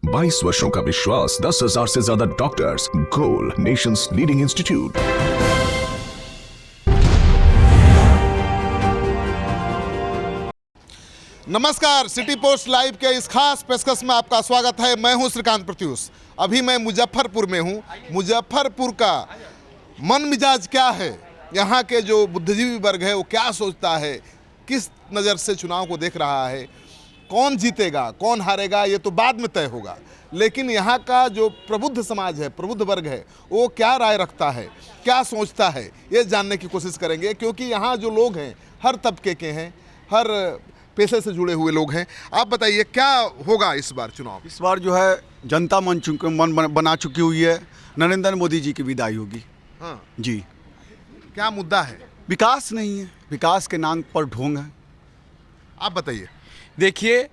22 वर्षों का विश्वास, 10,000 से ज्यादा डॉक्टर्स, गोल नेशंस लीडिंग इंस्टीट्यूट। नमस्कार, सिटी पोस्ट लाइव के इस खास पेशकश में आपका स्वागत है। मैं हूं श्रीकांत प्रत्युष। अभी मैं मुजफ्फरपुर में हूं। मुजफ्फरपुर का मन मिजाज क्या है, यहाँ के जो बुद्धिजीवी वर्ग है वो क्या सोचता है, किस नज़र से चुनाव को देख रहा है, कौन जीतेगा कौन हारेगा ये तो बाद में तय होगा, लेकिन यहाँ का जो प्रबुद्ध समाज है, प्रबुद्ध वर्ग है, वो क्या राय रखता है, क्या सोचता है, ये जानने की कोशिश करेंगे। क्योंकि यहाँ जो लोग हैं हर तबके के हैं, हर पेशे से जुड़े हुए लोग हैं। आप बताइए क्या होगा इस बार चुनाव? इस बार जो है जनता मन बना चुकी हुई है, नरेंद्र मोदी जी की विदाई होगी। हाँ जी। क्या मुद्दा है? विकास नहीं है, विकास के नाम पर ढोंग है। आप बताइए। देखिए,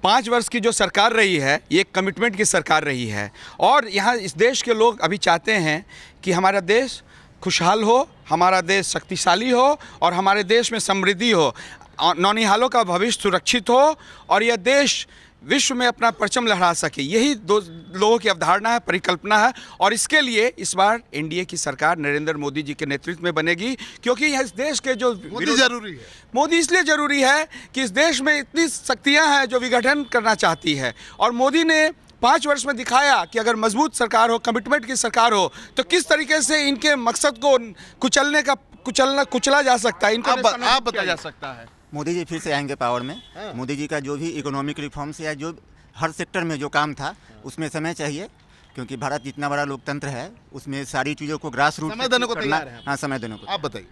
5 वर्ष की जो सरकार रही है ये एक कमिटमेंट की सरकार रही है, और यहाँ इस देश के लोग अभी चाहते हैं कि हमारा देश खुशहाल हो, हमारा देश शक्तिशाली हो और हमारे देश में समृद्धि हो, नौनिहालों का भविष्य सुरक्षित हो और यह देश विश्व में अपना परचम लहरा सके। यही दो लोगों की अवधारणा है, परिकल्पना है। और इसके लिए इस बार एनडीए की सरकार नरेंद्र मोदी जी के नेतृत्व में बनेगी, क्योंकि इस देश के जो मोदी जरूरी है। मोदी इसलिए जरूरी है कि इस देश में इतनी शक्तियां हैं जो विघटन करना चाहती है, और मोदी ने 5 वर्ष में दिखाया कि अगर मजबूत सरकार हो, कमिटमेंट की सरकार हो, तो किस तरीके से इनके मकसद को कुचला जा सकता है, इनको आप बताया जा सकता है। मोदी जी फिर से आएंगे पावर में। मोदी जी का जो भी इकोनॉमिक रिफॉर्म्स या जो हर सेक्टर में जो काम था उसमें समय चाहिए, क्योंकि भारत जितना बड़ा लोकतंत्र है उसमें सारी चीज़ों को ग्रास रूट समय देने को तैयार है। हाँ, समय देने को। आप बताइए।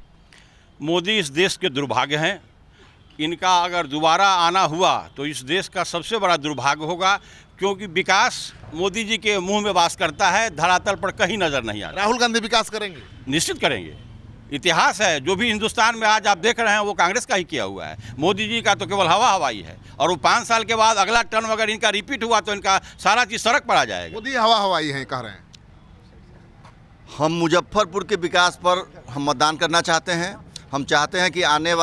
मोदी इस देश के दुर्भाग्य हैं। इनका अगर दोबारा आना हुआ तो इस देश का सबसे बड़ा दुर्भाग्य होगा, क्योंकि विकास मोदी जी के मुंह में वास करता है, धरातल पर कहीं नजर नहीं आ रहा। राहुल गांधी विकास करेंगे? निश्चित करेंगे। इतिहास है, जो भी हिंदुस्तान में आज आप देख रहे हैं वो कांग्रेस का ही किया हुआ है। मोदी जी का तो केवल हवाई है, और वो 5 साल के बाद अगला टर्म अगर इनका रिपीट हुआ तो इनका सारा चीज सड़क पर आ जाएगा। मोदी हवाई है कह रहे हैं। हम मुजफ्फरपुर के विकास पर हम मतदान करना चाहते हैं। हम चाहते हैं कि आने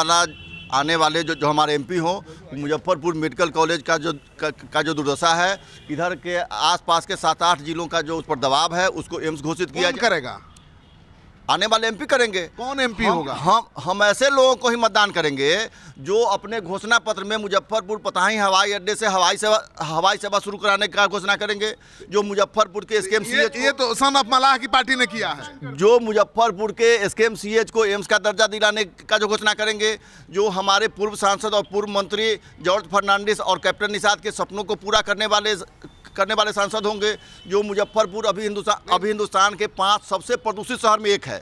वाले जो हमारे एमपी हो, मुजफ्फरपुर मेडिकल कॉलेज का जो दुर्दशा है, इधर के आसपास के 7-8 जिलों का जो उस पर दबाव है उसको एम्स घोषित किया करेगा। आने वाले एमपी करेंगे। कौन एमपी होगा? हम ऐसे लोगों को ही मतदान करेंगे जो अपने घोषणा पत्र में मुजफ्फरपुर पताही हवाई अड्डे से हवाई सेवा शुरू कराने का घोषणा करेंगे। जो मुजफ्फरपुर के SKMCH ये तो सन ऑफ मलाह की पार्टी ने किया है। जो मुजफ्फरपुर के SKMCH को एम्स का दर्जा दिलाने का जो घोषणा करेंगे। जो हमारे पूर्व सांसद और पूर्व मंत्री जॉर्ज फर्नांडिस और कैप्टन निषाद के सपनों को पूरा करने वाले सांसद होंगे। जो मुजफ्फरपुर अभी हिंदुस्तान के 5 सबसे प्रदूषित शहर में एक है।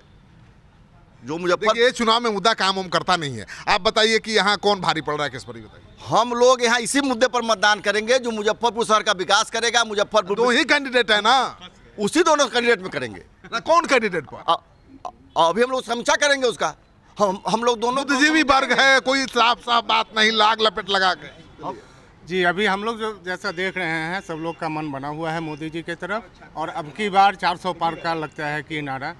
जो मुजफ्फरपुर, ये चुनाव में मुद्दा काम करता नहीं है। आप बताइए कि यहाँ कौन भारी पड़ रहा है, किस पर बताइए। हम लोग यहाँ इसी मुद्दे पर मतदान करेंगे जो मुजफ्फरपुर शहर का विकास करेगा। मुजफ्फरपुर 2 ही कैंडिडेट है ना, उसी दोनों कैंडिडेट में करेंगे ना। कौन कैंडिडेट पर? अभी हम लोग समीक्षा करेंगे उसका। हम लोग दोनों बुद्धिजीवी वर्ग है, कोई साफ बात नहीं, लाग लपेट लगा के। जी, अभी हम लोग जो जैसा देख रहे हैं सब लोग का मन बना हुआ है मोदी जी की तरफ, और अब की बार 400 पार का लगता है कि नारा।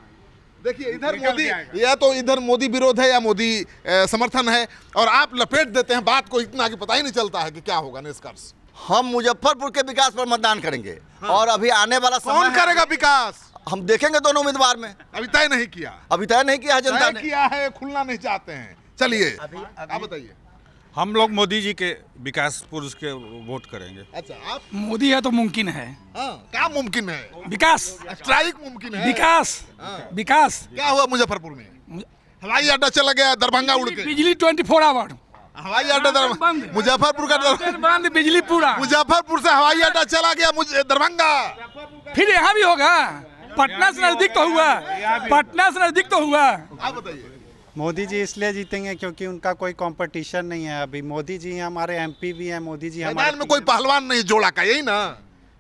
देखिए इधर मोदी, या तो इधर मोदी विरोध है या मोदी समर्थन है, और आप लपेट देते हैं बात को इतना कि पता ही नहीं चलता है कि क्या होगा निष्कर्ष। हम मुजफ्फरपुर के विकास पर मतदान करेंगे। हाँ। और अभी आने वाला कौन करेगा विकास, हम देखेंगे दोनों उम्मीदवार में। अभी तय नहीं किया है, जनता ने किया है, खुलना नहीं चाहते हैं। चलिए आप बताइए। हम लोग मोदी जी के विकास पुरुष के वोट करेंगे। अच्छा, आप? मोदी है तो मुमकिन है। क्या मुमकिन है? विकास, स्ट्राइक मुमकिन है। विकास क्या हुआ मुजफ्फरपुर में? हवाई अड्डा चला गया, दरभंगा उड़ के। बिजली 24 आवर। हवाई अड्डा मुजफ्फरपुर का बंद, बिजली पूरा। मुजफ्फरपुर से हवाई अड्डा चला गया दरभंगा। फिर यहाँ भी होगा। पटना से नजदीक तो हुआ। आप बताइए। मोदी जी इसलिए जीतेंगे क्योंकि उनका कोई कंपटीशन नहीं है। अभी मोदी जी हमारे एमपी भी हैं, मोदी जी हमारे में कोई पहलवान नहीं जोड़ा का, यही ना,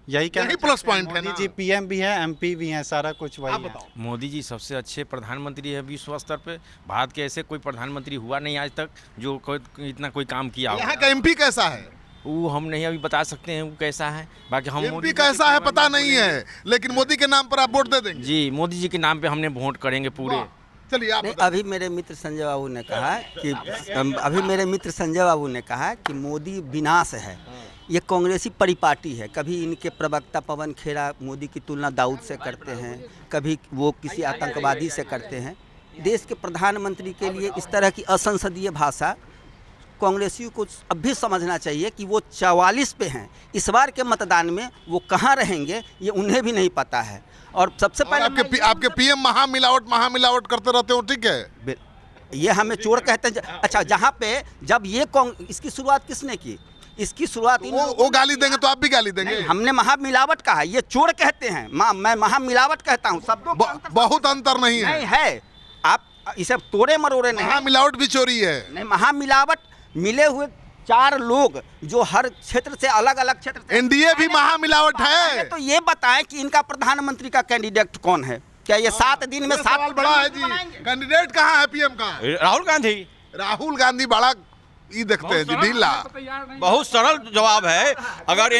यही प्लस पॉइंट है। मोदी जी PM भी है, MP भी हैं, सारा कुछ वही है। मोदी जी सबसे अच्छे प्रधानमंत्री है विश्व स्तर पे। भारत के ऐसे कोई प्रधानमंत्री हुआ नहीं आज तक जो इतना कोई काम किया। यहाँ का MP कैसा है वो हम नहीं अभी बता सकते हैं वो कैसा है। बाकी हम MP कैसा है पता नहीं है, लेकिन मोदी के नाम पर आप वोट दे देंगे? जी, मोदी जी के नाम पे हमने वोट करेंगे पूरे। चलिए आप। अभी मेरे मित्र संजय बाबू ने कहा कि मोदी विनाश है, ये कांग्रेसी परिपाटी है। कभी इनके प्रवक्ता पवन खेड़ा मोदी की तुलना दाऊद से करते हैं, कभी वो किसी आतंकवादी से करते हैं। देश के प्रधानमंत्री के लिए इस तरह की असंसदीय भाषा कांग्रेसियों को अब भी समझना चाहिए कि वो 44 पे हैं। इस बार के मतदान में वो कहाँ रहेंगे ये उन्हें भी नहीं पता है। और सबसे पहले आपके पीएम महामिलावट करते रहते हो, ठीक है, ये हमें चोर कहते हैं। अच्छा, जहाँ पे जब ये इसकी शुरुआत किसने की? इसकी शुरुआत वो गाली देंगे तो आप भी गाली देंगे। हमने महामिलावट कहा, ये चोर कहते हैं, मैं महामिलावट कहता हूँ। शब्दों बहुत अंतर नहीं है। आप इसे तोड़े मरोड़े नहीं। महामिलावट भी चोरी है। नहीं, महामिलावट मिले हुए 4 लोग जो हर क्षेत्र से अलग अलग क्षेत्र से, एनडीए भी महामिलावट है। तो ये बताएं कि इनका प्रधानमंत्री का कैंडिडेट कौन है? क्या ये 7 दिन में 7 सवाल बड़ा है जी। कैंडिडेट कहाँ है पीएम का? राहुल गांधी बड़ा ये देखते हैं जी, ढीला। बहुत सरल जवाब है। अगर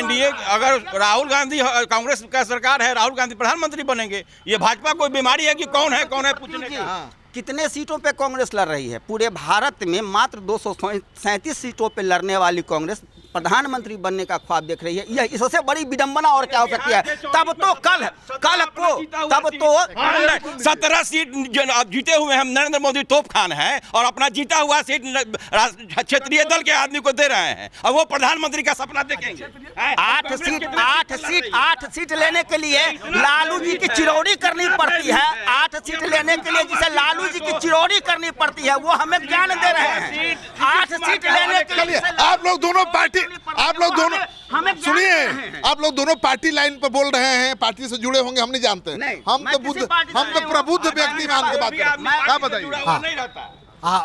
राहुल गांधी कांग्रेस का सरकार है, राहुल गांधी प्रधानमंत्री बनेंगे। ये भाजपा कोई बीमारी है कि कौन है पूछने का? कितने सीटों पे कांग्रेस लड़ रही है? पूरे भारत में मात्र 237 सीटों पे लड़ने वाली कांग्रेस प्रधानमंत्री बनने का ख्वाब देख रही है। यह इससे बड़ी विडंबना और क्या हो सकती है? तब तो कल को 17 सीट जीते हुए हम नरेंद्र मोदी तोप खान हैं और अपना जीता हुआ सीट क्षेत्रीय दल के आदमी को दे रहे हैं और वो प्रधानमंत्री का सपना देखेंगे। 8 सीट लेने के लिए लालू जी की चिरौरी करनी पड़ती है। 8 सीट लेने के लिए जिसे लालू जी की चिरौरी करनी पड़ती है वो हमें ज्ञान दे रहे हैं। 8 सीट लेने के लिए आप लोग दोनों सुनिए, आप लोग दोनों पार्टी लाइन पर बोल रहे हैं, पार्टी से जुड़े होंगे, हम नहीं जानते। हम तो प्रबुद्ध व्यक्ति मान के बात कर रहे हैं। आप बताइए।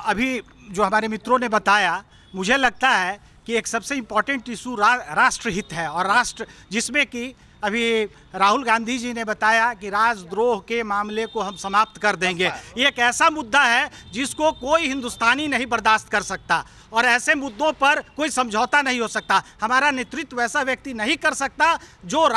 अभी जो हमारे मित्रों ने बताया, मुझे लगता है कि एक सबसे इम्पोर्टेंट इशू राष्ट्रहित है और राष्ट्र, जिसमें कि अभी राहुल गांधी जी ने बताया कि राजद्रोह के मामले को हम समाप्त कर देंगे। ये एक ऐसा मुद्दा है जिसको कोई हिंदुस्तानी नहीं बर्दाश्त कर सकता और ऐसे मुद्दों पर कोई समझौता नहीं हो सकता। हमारा नेतृत्व वैसा व्यक्ति नहीं कर सकता जो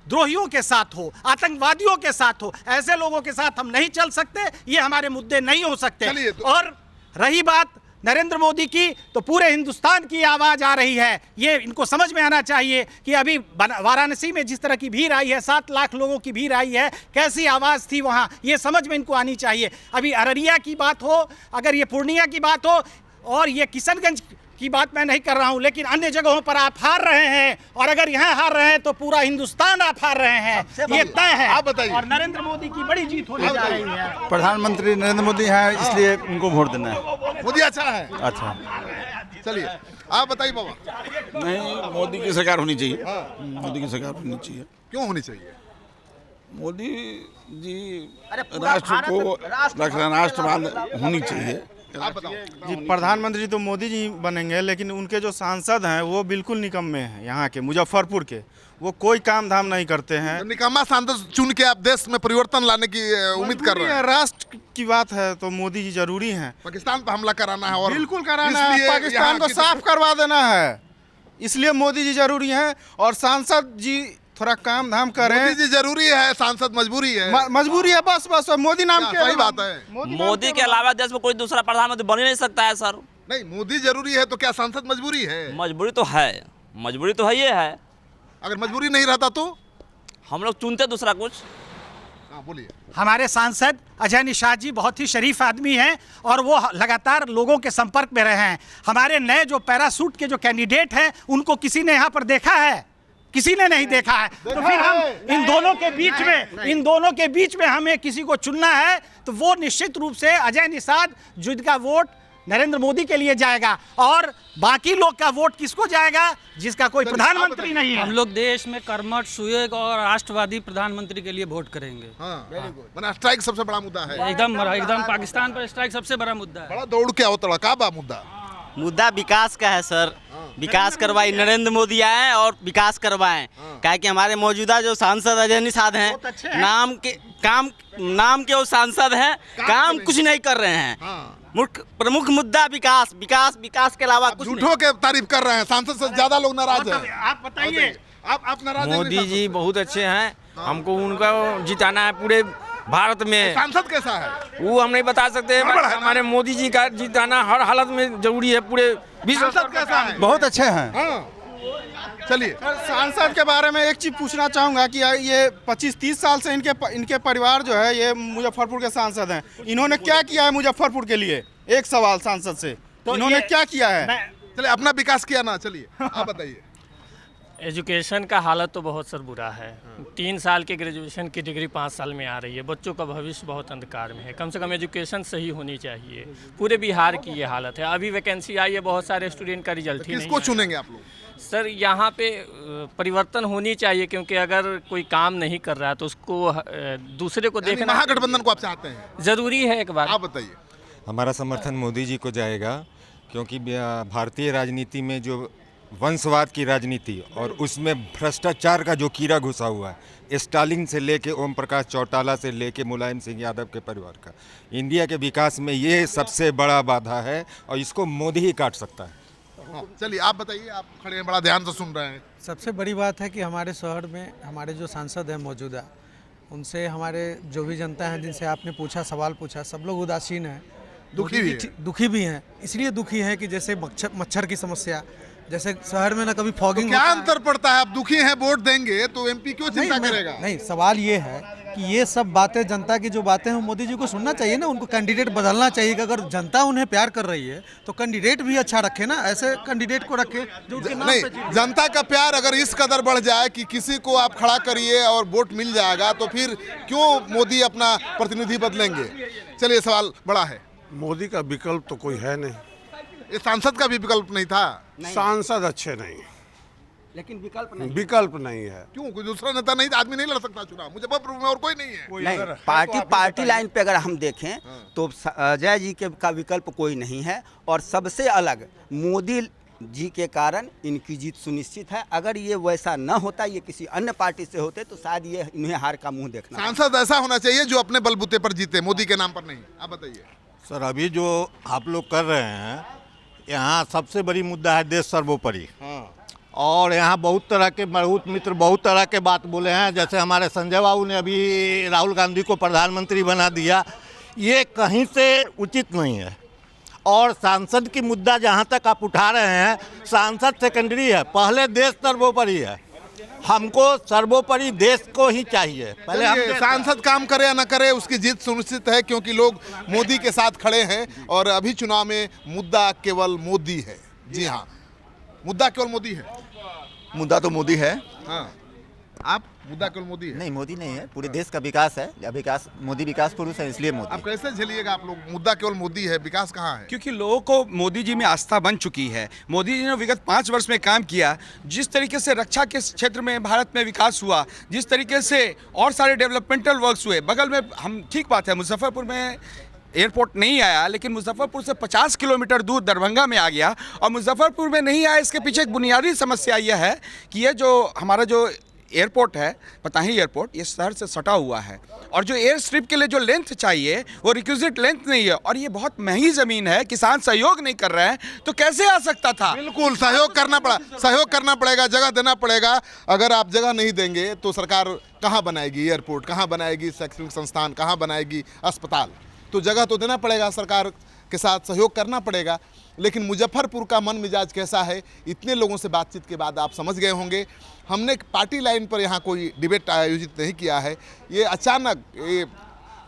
द्रोहियों के साथ हो, आतंकवादियों के साथ हो। ऐसे लोगों के साथ हम नहीं चल सकते, ये हमारे मुद्दे नहीं हो सकते। और रही बात नरेंद्र मोदी की, तो पूरे हिंदुस्तान की आवाज़ आ रही है। ये इनको समझ में आना चाहिए कि अभी वाराणसी में जिस तरह की भीड़ आई है, 7 लाख लोगों की भीड़ आई है, कैसी आवाज़ थी वहाँ, ये समझ में इनको आनी चाहिए। अभी अररिया की बात हो, अगर ये पूर्णिया की बात हो और ये किशनगंज की बात मैं नहीं कर रहा हूं, लेकिन अन्य जगहों पर आप हार रहे हैं और अगर यहाँ हार रहे हैं तो पूरा हिंदुस्तान आप हार रहे हैं, ये तय है। आप बताइए। और नरेंद्र मोदी की बड़ी जीत होने जा रही है। प्रधानमंत्री नरेंद्र मोदी हैं, इसलिए उनको वोट देना है। मोदी अच्छा है। अच्छा, चलिए आप बताइए बाबा। नहीं, मोदी की सरकार होनी चाहिए। मोदी की सरकार होनी चाहिए। क्यों होनी चाहिए? मोदी जी राष्ट्र को राष्ट्रवाद होनी चाहिए। जी, प्रधानमंत्री तो मोदी जी बनेंगे, लेकिन उनके जो सांसद हैं वो बिल्कुल निकम्मे हैं। यहाँ के मुजफ्फरपुर के वो कोई काम धाम नहीं करते हैं। तो निकम्मा सांसद चुन के आप देश में परिवर्तन लाने की उम्मीद कर रहे हैं? राष्ट्र की बात है तो मोदी जी जरूरी हैं। पाकिस्तान पर हमला कराना है और बिल्कुल कराना है, पाकिस्तान को साफ करवा देना है, इसलिए मोदी जी जरूरी हैं। और सांसद जी थोड़ा काम धाम करें। मोदी जी जरूरी है, सांसद मजबूरी है। मजबूरी है, बस मोदी नाम के। सही बात है। मोदी के अलावा देश में कोई दूसरा प्रधानमंत्री बन ही नहीं सकता है सर। नहीं, मोदी जरूरी है तो क्या सांसद मजबूरी है? मजबूरी तो है, ये है। अगर मजबूरी नहीं रहता तो हम लोग चुनते दूसरा कुछ। बोलिए। हमारे सांसद अजय निषाद जी बहुत ही शरीफ आदमी हैं और वो लगातार लोगों के संपर्क में रहे हैं। हमारे नए जो पैरासूट के जो कैंडिडेट हैं उनको किसी ने यहाँ पर देखा है? किसी ने नहीं देखा है। तो फिर हम इन दोनों के बीच में हमें किसी को चुनना है तो वो निश्चित रूप से अजय निषाद जिनका वोट नरेंद्र मोदी के लिए जाएगा और बाकी लोग का वोट किसको जाएगा जिसका कोई प्रधानमंत्री नहीं है। हम लोग देश में कर्मठ, सुयोग और राष्ट्रवादी प्रधानमंत्री के लिए वोट करेंगे। स्ट्राइक सबसे बड़ा मुद्दा है। एकदम पाकिस्तान पर स्ट्राइक सबसे बड़ा मुद्दा है। बड़ा दौड़ के अवतड़ा का बा मुद्दा विकास का है सर। विकास करवाई, नरेंद्र मोदी आए और विकास करवाएं। क्या कि हमारे मौजूदा जो सांसद अजय निषाद हैं, नाम के वो सांसद हैं, काम कुछ नहीं कर रहे हैं। प्रमुख मुद्दा विकास के अलावा कुछ नहीं। झूठों के तारीफ कर रहे हैं, सांसद से ज्यादा लोग नाराज हैं। आप बताइए, आप नाराज? मोदी जी बहुत अच्छे हैं, हमको उनका जिताना है पूरे भारत में। सांसद कैसा है वो हम नहीं बता सकते। हमारे मोदी जी का जिताना हर हालत में जरूरी है पूरे विश्व। सांसद कैसा है? बहुत अच्छे हैं। चलिए सांसद के बारे में एक चीज पूछना चाहूंगा कि ये 25-30 साल से इनके परिवार जो है ये मुजफ्फरपुर के सांसद हैं, इन्होंने क्या किया है मुजफ्फरपुर के लिए? एक सवाल सांसद से, तो इन्होंने क्या किया है? चलिए अपना विकास किया ना, चलिए आप बताइए। एजुकेशन का हालत तो बहुत सर बुरा है। 3 साल के ग्रेजुएशन की डिग्री 5 साल में आ रही है। बच्चों का भविष्य बहुत अंधकार में है। कम से कम एजुकेशन सही होनी चाहिए। पूरे बिहार की ये हालत है। अभी वैकेंसी आई है, बहुत सारे स्टूडेंट का रिजल्ट ही नहीं किसको चुनेंगे आप लोग? सर यहाँ पे परिवर्तन होनी चाहिए, क्योंकि अगर कोई काम नहीं कर रहा है तो उसको दूसरे को देखना। महागठबंधन को आप चाहते हैं? जरूरी है। एक बार आप बताइए। हमारा समर्थन मोदी जी को जाएगा, क्योंकि भारतीय राजनीति में जो वंशवाद की राजनीति और उसमें भ्रष्टाचार का जो कीड़ा घुसा हुआ है, स्टालिन से लेके ओम प्रकाश चौटाला से लेके मुलायम सिंह यादव के परिवार का, इंडिया के विकास में ये सबसे बड़ा बाधा है और इसको मोदी ही काट सकता है। चलिए आप बताइए, आप खड़े हैं, बड़ा ध्यान से सुन रहे हैं। सबसे बड़ी बात है कि हमारे शहर में हमारे जो सांसद हैं मौजूदा, उनसे हमारे जो भी जनता है जिनसे आपने पूछा, सवाल पूछा, सब लोग उदासीन हैं, दुखी भी हैं। इसलिए दुखी हैं कि जैसे मच्छर की समस्या, जैसे शहर में ना कभी फॉगिंग, क्या अंतर पड़ता है? आप दुखी हैं, वोट देंगे तो एमपी क्यों चिंता करेगा? नहीं, सवाल ये है कि ये सब बातें, जनता की जो बातें हैं मोदी जी को सुनना चाहिए ना। उनको कैंडिडेट बदलना चाहिए कि अगर जनता उन्हें प्यार कर रही है तो कैंडिडेट भी अच्छा रखे ना। ऐसे कैंडिडेट को रखे जो नहीं, जनता का प्यार अगर इस कदर बढ़ जाए कि किसी को आप खड़ा करिए और वोट मिल जाएगा, तो फिर क्यों मोदी अपना प्रतिनिधि बदलेंगे? चलिए सवाल बड़ा है। मोदी का विकल्प तो कोई है नहीं। ये सांसद का भी विकल्प नहीं था? सांसद अच्छे नहीं, लेकिन विकल्प नहीं है। क्यों? कोई दूसरा नेता नहीं, आदमी नहीं लड़ सकता चुनाव? मुजफ्फरपुर में और कोई नहीं है? नहीं, पार्टी लाइन पे अगर हम देखें तो अजय जी का विकल्प कोई नहीं है। और सबसे अलग मोदी जी के कारण इनकी जीत सुनिश्चित है। अगर ये वैसा न होता, ये किसी अन्य पार्टी से होते, तो शायद ये इन्हें हार का मुंह देखना। सांसद ऐसा होना चाहिए जो अपने बलबूते पर जीते, मोदी के नाम पर नहीं। आप बताइए। सर, अभी जो आप लोग कर रहे हैं, यहाँ सबसे बड़ी मुद्दा है देश सर्वोपरि। और यहाँ बहुत तरह के मजबूत मित्र बहुत तरह के बात बोले हैं। जैसे हमारे संजय बाबू ने अभी राहुल गांधी को प्रधानमंत्री बना दिया, ये कहीं से उचित नहीं है। और सांसद की मुद्दा जहाँ तक आप उठा रहे हैं, सांसद सेकेंडरी है, पहले देश सर्वोपरि है। हमको सर्वोपरि देश को ही चाहिए। पहले हम सांसद काम करे या न करे, उसकी जीत सुनिश्चित है, क्योंकि लोग मोदी के साथ खड़े हैं। और अभी चुनाव में मुद्दा केवल मोदी है। जी हाँ, मुद्दा केवल मोदी है। मुद्दा तो मोदी है। हाँ, आप मुद्दा केवल मोदी है? नहीं, मोदी नहीं है, पूरे देश का विकास है। विकास, मोदी विकास पुरुष है, इसलिए मोदी। आप कैसे झेलिएगा आप लोग? मुद्दा केवल मोदी है, विकास कहाँ है? क्योंकि लोगों को मोदी जी में आस्था बन चुकी है। मोदी जी ने विगत 5 वर्ष में काम किया। जिस तरीके से रक्षा के क्षेत्र में भारत में विकास हुआ, जिस तरीके से और सारे डेवलपमेंटल वर्क्स हुए, बगल में हम, ठीक बात है मुजफ्फरपुर में एयरपोर्ट नहीं आया, लेकिन मुजफ्फरपुर से 50 किलोमीटर दूर दरभंगा में आ गया। और मुजफ्फरपुर में नहीं आया, इसके पीछे एक बुनियादी समस्या यह है कि ये जो हमारा जो एयरपोर्ट है, पताही एयरपोर्ट, ये शहर से सटा हुआ है। और जो एयर स्ट्रिप के लिए जो लेंथ चाहिए वो रिक्विजिट लेंथ नहीं है। और ये बहुत महंगी ज़मीन है, किसान सहयोग नहीं कर रहे हैं, तो कैसे आ सकता था? बिल्कुल सहयोग करना पड़ेगा, जगह देना पड़ेगा। अगर आप जगह नहीं देंगे तो सरकार कहाँ बनाएगी एयरपोर्ट, कहाँ बनाएगी शैक्षणिक संस्थान, कहाँ बनाएगी अस्पताल? तो जगह तो देना पड़ेगा, सरकार के साथ सहयोग करना पड़ेगा। लेकिन मुजफ्फरपुर का मन मिजाज कैसा है, इतने लोगों से बातचीत के बाद आप समझ गए होंगे। हमने पार्टी लाइन पर यहाँ कोई डिबेट आयोजित नहीं किया है। ये अचानक ये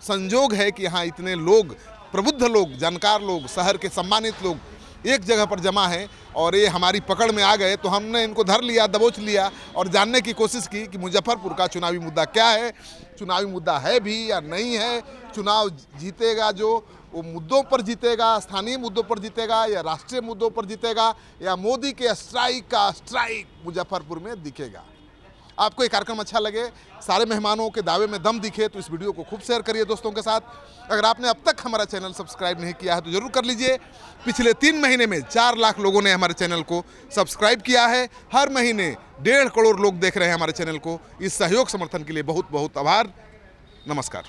संजोग है कि यहाँ इतने लोग, प्रबुद्ध लोग, जानकार लोग, शहर के सम्मानित लोग एक जगह पर जमा हैं और ये हमारी पकड़ में आ गए। तो हमने इनको धर लिया, दबोच लिया और जानने की कोशिश की कि मुजफ्फरपुर का चुनावी मुद्दा क्या है, चुनावी मुद्दा है भी या नहीं है। चुनाव जीतेगा जो वो मुद्दों पर जीतेगा, स्थानीय मुद्दों पर जीतेगा या राष्ट्रीय मुद्दों पर जीतेगा, या मोदी के स्ट्राइक का स्ट्राइक मुजफ्फरपुर में दिखेगा। आपको ये कार्यक्रम अच्छा लगे, सारे मेहमानों के दावे में दम दिखे, तो इस वीडियो को खूब शेयर करिए दोस्तों के साथ। अगर आपने अब तक हमारा चैनल सब्सक्राइब नहीं किया है तो जरूर कर लीजिए। पिछले 3 महीने में 4 लाख लोगों ने हमारे चैनल को सब्सक्राइब किया है। हर महीने 1.5 करोड़ लोग देख रहे हैं हमारे चैनल को। इस सहयोग समर्थन के लिए बहुत बहुत आभार। नमस्कार।